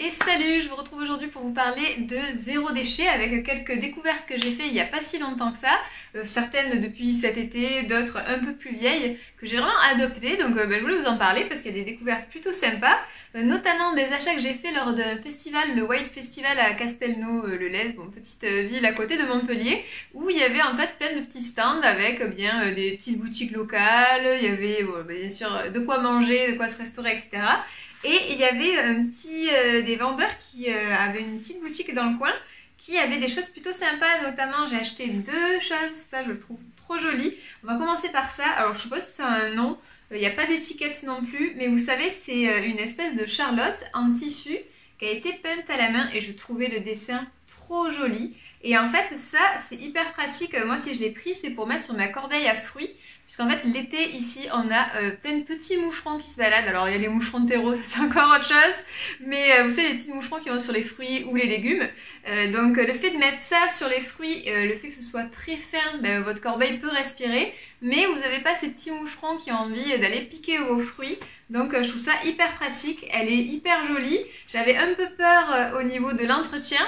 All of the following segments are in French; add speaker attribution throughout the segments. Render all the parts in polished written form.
Speaker 1: Et salut, je vous retrouve aujourd'hui pour vous parler de zéro déchet avec quelques découvertes que j'ai fait il n'y a pas si longtemps que ça. Certaines depuis cet été, d'autres un peu plus vieilles que j'ai vraiment adoptées. Donc je voulais vous en parler parce qu'il y a des découvertes plutôt sympas. Notamment des achats que j'ai fait lors d'un festival, le Wild Festival à Castelnau-le-Lez, bon, petite ville à côté de Montpellier, où il y avait en fait plein de petits stands avec bien des petites boutiques locales, il y avait bien sûr de quoi manger, de quoi se restaurer, etc. Et il y avait des vendeurs qui avaient une petite boutique dans le coin qui avaient des choses plutôt sympas. Notamment, j'ai acheté deux choses, ça je le trouve trop joli. On va commencer par ça. Alors, je sais pas si ça a un nom, il n'y a pas d'étiquette non plus, mais vous savez, c'est une espèce de charlotte en tissu qui a été peinte à la main et je trouvais le dessin trop joli. Et en fait, ça, c'est hyper pratique. Moi, si je l'ai pris, c'est pour mettre sur ma corbeille à fruits. Puisqu'en fait, l'été, ici, on a plein de petits moucherons qui se baladent. Alors, il y a les moucherons de terreau, ça c'est encore autre chose. Mais vous savez, les petits moucherons qui vont sur les fruits ou les légumes. Donc, le fait de mettre ça sur les fruits, le fait que ce soit très fin, votre corbeille peut respirer. Mais vous n'avez pas ces petits moucherons qui ont envie d'aller piquer vos fruits. Donc, je trouve ça hyper pratique. Elle est hyper jolie. J'avais un peu peur au niveau de l'entretien.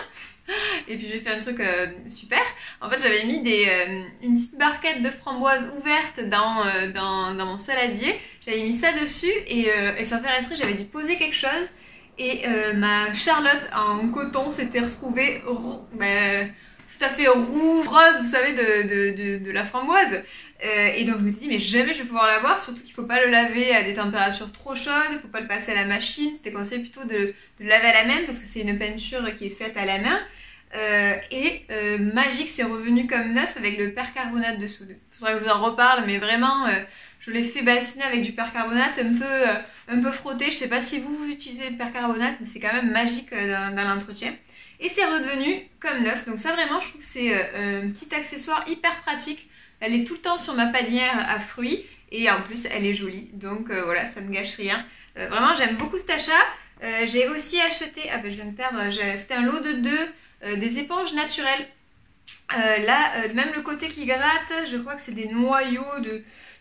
Speaker 1: Et puis j'ai fait un truc super. En fait, j'avais mis une petite barquette de framboises ouvertes dans mon saladier. J'avais mis ça dessus et sans faire exprès, j'avais dû poser quelque chose. Et ma Charlotte en coton s'était retrouvée tout à fait rouge, rose, vous savez, de la framboise. Et donc je me suis dit, mais jamais je vais pouvoir l'avoir, surtout qu'il ne faut pas le laver à des températures trop chaudes, il ne faut pas le passer à la machine. C'était conseillé plutôt de le laver à la main parce que c'est une peinture qui est faite à la main. Magique, c'est revenu comme neuf avec le percarbonate dessous. Il faudrait que je vous en reparle, mais vraiment, je l'ai fait bassiner avec du percarbonate, un peu frotté. Je sais pas si vous utilisez le percarbonate, mais c'est quand même magique dans l'entretien. Et c'est redevenu comme neuf. Donc ça, vraiment, je trouve que c'est un petit accessoire hyper pratique. Elle est tout le temps sur ma panière à fruits et en plus, elle est jolie. Donc voilà, ça ne gâche rien. Vraiment, j'aime beaucoup cet achat. J'ai aussi acheté, je viens de perdre, c'était un lot de deux. Des éponges naturelles. Même le côté qui gratte, je crois que c'est des noyaux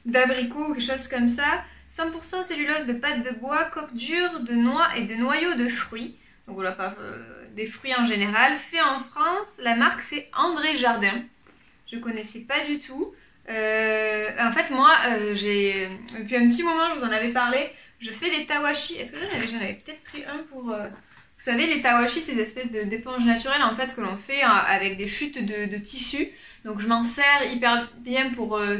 Speaker 1: d'abricots ou quelque chose comme ça. 100% cellulose de pâte de bois, coque dure de noix et de noyaux de fruits. Donc voilà, pas des fruits en général. Fait en France, la marque c'est André Jardin. Je connaissais pas du tout. En fait, moi, depuis un petit moment, je vous en avais parlé, je fais des tawashi. Est-ce que j'en avais peut-être pris un pour... Vous savez, les tawashi, c'est des espèces d'éponges naturelles en fait que l'on fait avec des chutes de tissu. Donc je m'en sers hyper bien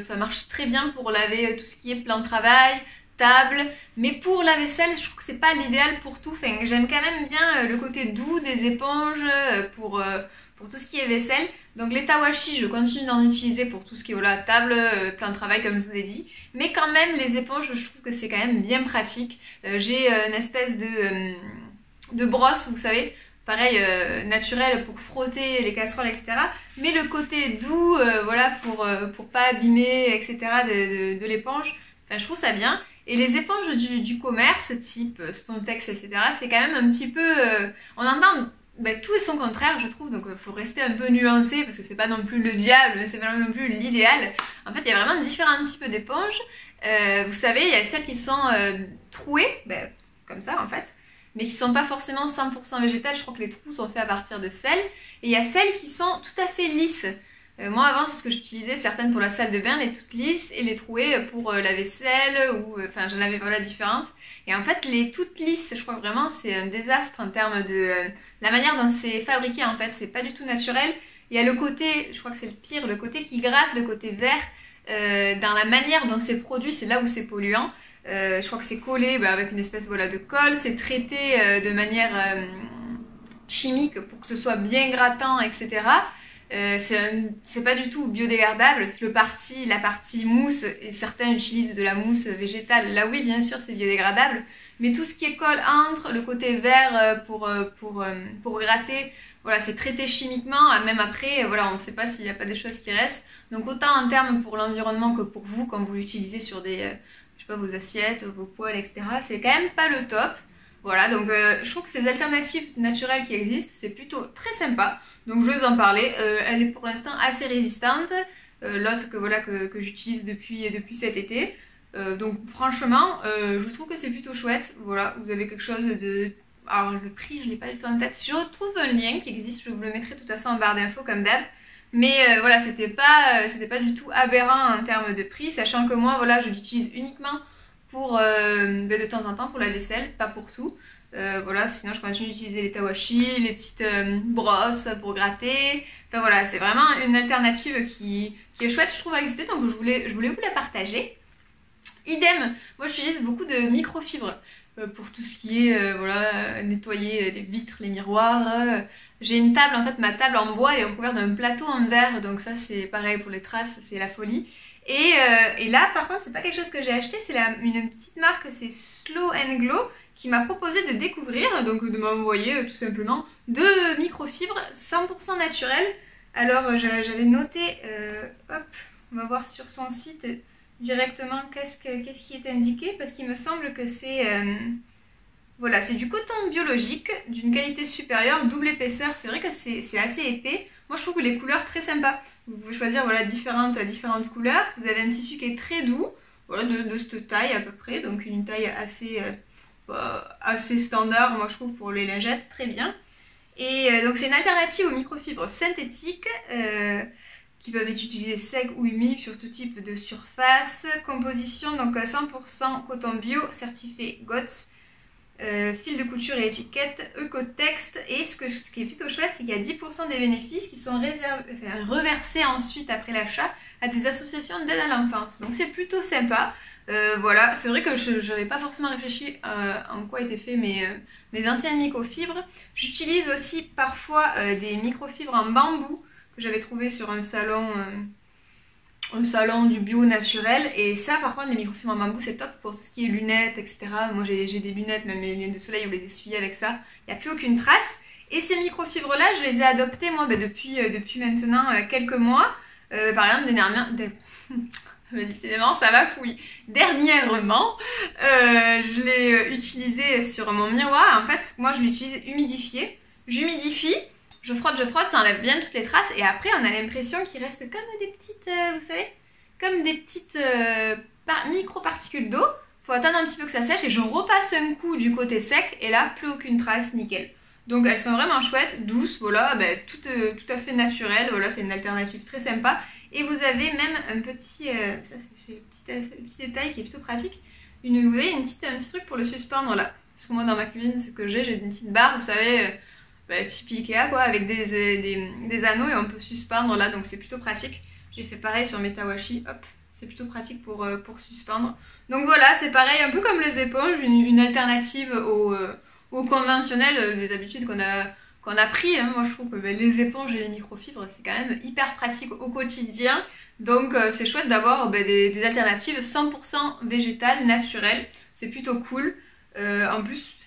Speaker 1: ça marche très bien pour laver tout ce qui est plan de travail, table. Mais pour la vaisselle, je trouve que c'est pas l'idéal pour tout. Enfin, j'aime quand même bien le côté doux des éponges pour tout ce qui est vaisselle. Donc les tawashi, je continue d'en utiliser pour tout ce qui est table, plan de travail comme je vous ai dit. Mais quand même, les éponges, je trouve que c'est quand même bien pratique. J'ai une espèce de brosse, vous savez, pareil, naturel pour frotter les casseroles, etc. Mais le côté doux, pour pas abîmer, etc. de l'éponge, enfin, je trouve ça bien. Et les éponges du commerce, type Spontex, etc., c'est quand même un petit peu... on entend tout et son contraire, je trouve, donc il faut rester un peu nuancé, parce que c'est pas non plus le diable, mais c'est pas non plus l'idéal. En fait, il y a vraiment différents types d'éponges. Vous savez, il y a celles qui sont trouées, comme ça en fait, mais qui sont pas forcément 100% végétales. Je crois que les trous sont faits à partir de sel. Et il y a celles qui sont tout à fait lisses. Moi avant, c'est ce que j'utilisais, certaines pour la salle de bain, les toutes lisses, et les trouées pour la vaisselle, enfin j'en avais différentes. Et en fait, les toutes lisses, je crois que vraiment c'est un désastre en termes de la manière dont c'est fabriqué en fait, c'est pas du tout naturel. Il y a le côté, je crois que c'est le pire, le côté qui gratte, le côté vert, dans la manière dont c'est produit, c'est là où c'est polluant. Je crois que c'est collé avec une espèce de colle, c'est traité de manière chimique pour que ce soit bien grattant, etc. C'est pas du tout biodégradable. La partie mousse, et certains utilisent de la mousse végétale, là oui bien sûr c'est biodégradable, mais tout ce qui est colle entre, le côté vert pour gratter, voilà, c'est traité chimiquement, même après, on ne sait pas s'il n'y a pas des choses qui restent. Donc autant en termes pour l'environnement que pour vous, quand vous l'utilisez sur des... je sais pas, vos assiettes, vos poêles, etc. C'est quand même pas le top. Voilà, donc je trouve que ces alternatives naturelles qui existent, c'est plutôt très sympa. Donc je vais vous en parler. Elle est pour l'instant assez résistante. L'autre que j'utilise depuis cet été. Donc franchement, je trouve que c'est plutôt chouette. Voilà, vous avez quelque chose Alors le prix, je l'ai pas du tout en tête. Je retrouve un lien qui existe, je vous le mettrai de toute façon en barre d'infos comme d'hab. Mais voilà, c'était pas du tout aberrant en termes de prix, sachant que moi, voilà, je l'utilise uniquement pour de temps en temps pour la vaisselle, pas pour tout. Voilà, sinon je continue d'utiliser les tawashi, les petites brosses pour gratter. Enfin voilà, c'est vraiment une alternative qui est chouette, je trouve, à exister, donc je voulais vous la partager. Idem, moi j'utilise beaucoup de microfibres pour tout ce qui est voilà, nettoyer les vitres, les miroirs. J'ai une table, en fait ma table en bois elle est recouverte d'un plateau en verre, donc ça c'est pareil pour les traces, c'est la folie. Et là par contre c'est pas quelque chose que j'ai acheté, c'est une petite marque, c'est Slow and Glow, qui m'a proposé de découvrir, donc de m'envoyer tout simplement deux microfibres 100% naturelles. Alors j'avais noté, hop, on va voir sur son site directement qu'est-ce qui est indiqué, parce qu'il me semble que c'est voilà, c'est du coton biologique d'une qualité supérieure, double épaisseur. C'est vrai que c'est assez épais. Moi je trouve que les couleurs très sympas. Vous pouvez choisir voilà, différentes couleurs. Vous avez un tissu qui est très doux, voilà, de cette taille à peu près, donc une taille assez standard, moi je trouve, pour les lingettes, très bien. Et donc c'est une alternative aux microfibres synthétiques qui peuvent être utilisées secs ou humides sur tout type de surface. Composition donc 100% coton bio, certifié GOTS, fil de couture et étiquette, Ecotext. Et ce qui est plutôt chouette, c'est qu'il y a 10% des bénéfices qui sont reversés ensuite après l'achat à des associations d'aide à l'enfance. Donc c'est plutôt sympa. Voilà, c'est vrai que je n'avais pas forcément réfléchi en quoi étaient faits mes anciennes microfibres. J'utilise aussi parfois des microfibres en bambou que j'avais trouvé sur un salon du bio naturel. Et ça par contre, les microfibres en bambou c'est top pour tout ce qui est lunettes, etc. Moi j'ai des lunettes, même les lunettes de soleil, vous les essuyez avec ça, il n'y a plus aucune trace. Et ces microfibres là, je les ai adoptées moi depuis maintenant quelques mois. Par exemple, décidément ça va fouiller. Dernièrement, je l'ai utilisé sur mon miroir. En fait, moi je l'utilise humidifié. J'humidifie, je frotte, ça enlève bien toutes les traces. Et après, on a l'impression qu'il reste comme des petites, vous savez, comme des petites micro-particules d'eau. Faut attendre un petit peu que ça sèche et je repasse un coup du côté sec. Et là, plus aucune trace, nickel. Donc elles sont vraiment chouettes, douces, voilà, tout à fait naturelles. Voilà, c'est une alternative très sympa. Et vous avez même un petit, ça c'est le petit détail qui est plutôt pratique. Vous avez un petit truc pour le suspendre là. Parce que moi dans ma cuisine, ce que j'ai une petite barre, vous savez, type Ikea quoi, avec des anneaux et on peut suspendre là, donc c'est plutôt pratique. J'ai fait pareil sur mes tawashi, hop, c'est plutôt pratique pour suspendre. Donc voilà, c'est pareil, un peu comme les éponges, une alternative au conventionnel, des habitudes qu'on a pris, hein. Moi je trouve que les éponges et les microfibres c'est quand même hyper pratique au quotidien, donc c'est chouette d'avoir des alternatives 100% végétales, naturelles, c'est plutôt cool. En plus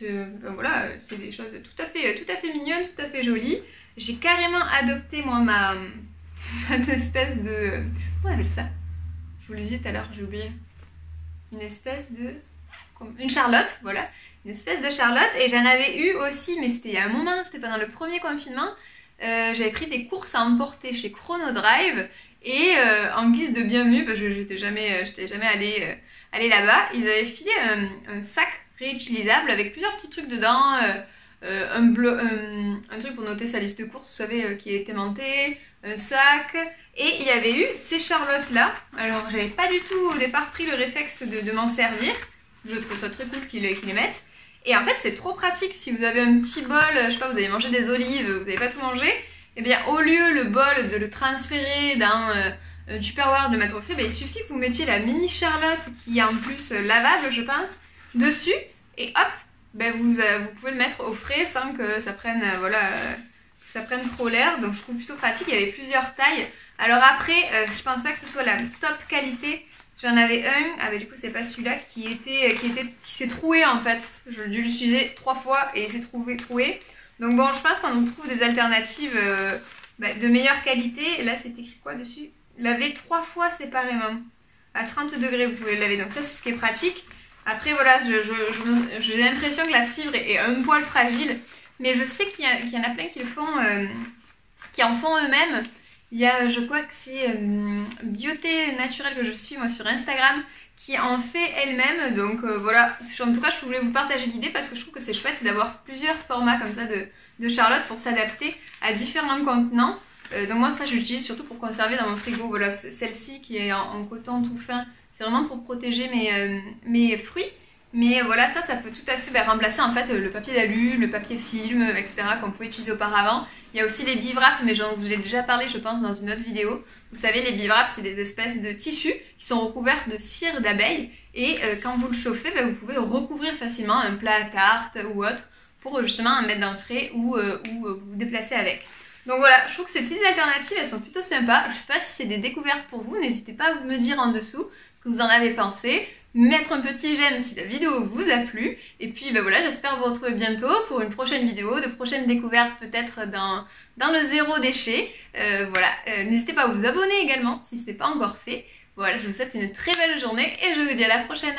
Speaker 1: voilà, c'est des choses tout à fait mignonnes, tout à fait jolies. J'ai carrément adopté moi ma espèce de... comment on appelle ça? Je vous le disais tout à l'heure, j'ai oublié. Une charlotte, voilà. Une espèce de charlotte, et j'en avais eu aussi, mais c'était il y a un moment, c'était pendant le premier confinement. J'avais pris des courses à emporter chez Chronodrive, et en guise de bienvenue, parce que j'étais jamais allée là-bas, ils avaient filé un sac réutilisable avec plusieurs petits trucs dedans, un truc pour noter sa liste de courses, vous savez, qui est aimanté, un sac, et il y avait eu ces charlottes là. Alors j'avais pas du tout au départ pris le réflexe de m'en servir, je trouve ça très cool qu'ils les mettent. Et en fait c'est trop pratique si vous avez un petit bol, je sais pas, vous avez mangé des olives, vous n'avez pas tout mangé, et bien au lieu le bol de le transférer dans un Tupperware, de le mettre au frais, il suffit que vous mettiez la mini charlotte qui est en plus lavable je pense, dessus, et hop, vous pouvez le mettre au frais sans que ça prenne, ça prenne trop l'air. Donc je trouve plutôt pratique, il y avait plusieurs tailles. Alors après, je pense pas que ce soit la top qualité. J'en avais un, du coup c'est pas celui-là, qui s'est troué en fait. J'ai dû l'utiliser 3 fois et il s'est troué. Donc bon, je pense qu'on trouve des alternatives de meilleure qualité. Là c'est écrit quoi dessus? Laver 3 fois séparément. À 30 degrés vous pouvez le laver. Donc ça c'est ce qui est pratique. Après voilà, j'ai l'impression que la fibre est un poil fragile. Mais je sais qu'il y en a plein qui le font, qui en font eux-mêmes. Il y a, je crois que c'est Beauté Naturelle que je suis moi sur Instagram, qui en fait elle-même. Donc voilà, en tout cas je voulais vous partager l'idée parce que je trouve que c'est chouette d'avoir plusieurs formats comme ça de Charlotte pour s'adapter à différents contenants. Donc moi ça j'utilise surtout pour conserver dans mon frigo. Voilà, celle-ci qui est en coton tout fin, c'est vraiment pour protéger mes fruits. Mais voilà, ça peut tout à fait remplacer en fait le papier d'alu, le papier film, etc. qu'on pouvait utiliser auparavant. Il y a aussi les bivraps, mais j'en vous ai déjà parlé je pense dans une autre vidéo. Vous savez, les bivraps c'est des espèces de tissus qui sont recouverts de cire d'abeille et quand vous le chauffez, vous pouvez recouvrir facilement un plat à tarte ou autre pour justement en mettre d'entrée ou vous déplacer avec. Donc voilà, je trouve que ces petites alternatives elles sont plutôt sympas. Je sais pas si c'est des découvertes pour vous, n'hésitez pas à me dire en dessous ce que vous en avez pensé. Mettre un petit j'aime si la vidéo vous a plu. Et puis voilà, j'espère vous retrouver bientôt pour une prochaine vidéo, de prochaines découvertes peut-être dans le zéro déchet. Voilà, n'hésitez pas à vous abonner également si ce n'est pas encore fait. Voilà, je vous souhaite une très belle journée et je vous dis à la prochaine.